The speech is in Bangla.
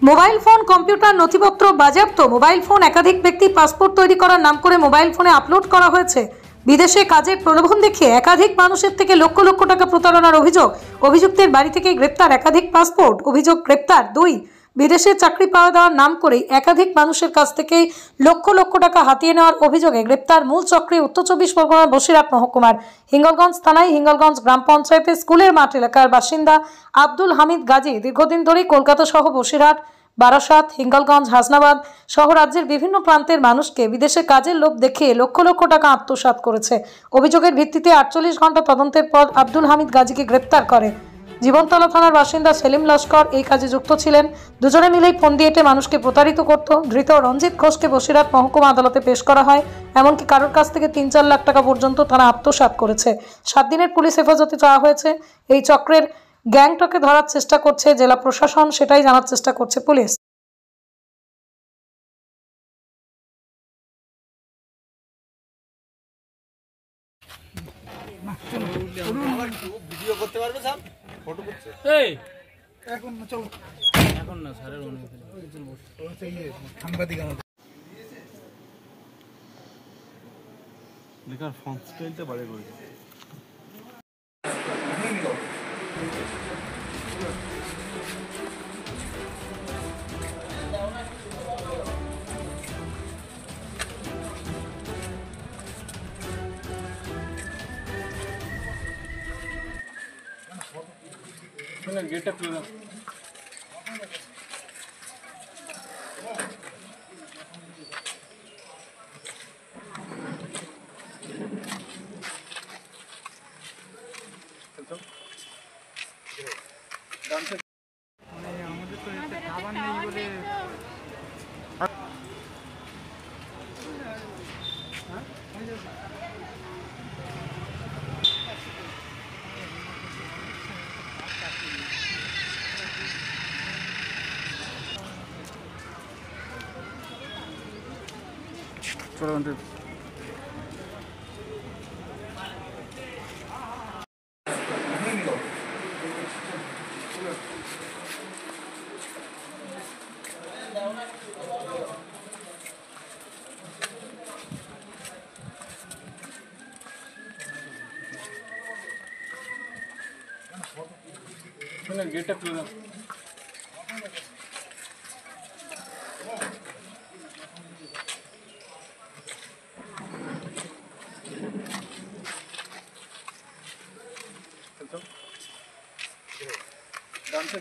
মোবাইল ফোন, কম্পিউটার, নথিপত্র বাজেয়াপ্ত। মোবাইল ফোন একাধিক ব্যক্তি পাসপোর্ট তৈরি করার নাম করে মোবাইল ফোনে আপলোড করা হয়েছে। বিদেশে কাজের প্রলোভন দেখিয়ে একাধিক মানুষের থেকে লক্ষ লক্ষ টাকা প্রতারণার অভিযোগ। অভিযুক্তের বাড়ি থেকে গ্রেপ্তার একাধিক পাসপোর্ট। অভিযোগ গ্রেপ্তার 2। বিদেশে চাকরি পাওয়া দেওয়ার নাম করেই একাধিক মানুষের কাছ থেকে লক্ষ লক্ষ টাকা হাতিয়ে নেওয়ার অভিযোগে গ্রেপ্তার মূল চক্রে উত্তর 24 পরগনার বসিরহাট মহকুমার হিঙ্গলগঞ্জ থানায় হিঙ্গলগঞ্জ গ্রাম পঞ্চায়েতের স্কুলের মাঠ এলাকার বাসিন্দা আব্দুল হামিদ গাজী দীর্ঘদিন ধরেই কলকাতা সহ বসিরহাট, বারাসাত, হিঙ্গলগঞ্জ, হাসনাবাদ সহ রাজ্যের বিভিন্ন প্রান্তের মানুষকে বিদেশে কাজের লোভ দেখিয়ে লক্ষ লক্ষ টাকা আত্মসাৎ করেছে। অভিযোগের ভিত্তিতে 48 ঘন্টা তদন্তের পর আব্দুল হামিদ গাজীকে গ্রেপ্তার করে। জীবনতলা থানার বাসিন্দা সেলিম লস্কর এই কাজে যুক্ত ছিলেন। দুজনে মিলেই ফোন দিয়ে মানুষকে প্রতারিত করত। ধৃত রঞ্জিত ঘোষকে বসিরহাট মহকুমা আদালতে পেশ করা হয়। এমনকি কারোর কাছ থেকে 3-4 লাখ টাকা পর্যন্ত তারা আত্মসাৎ করেছে। 7 দিনের পুলিশ হেফাজতে চাওয়া হয়েছে। এই চক্রের গ্যাংটাকে ধরার চেষ্টা করছে জেলা প্রশাসন, সেটাই জানার চেষ্টা করছে পুলিশ। ভিডিও করতে পারবে স্যার? ফটো করছে এই এখন না, চলো এখন না স্যারের অনুমতি সাংবাদিক আমাদের লেখার ফন্ট স্টাইলটা বাড়ে করে गेट अप लगा আমাদের তো এতে খাবার নেই বলে चलो गेट अप लगा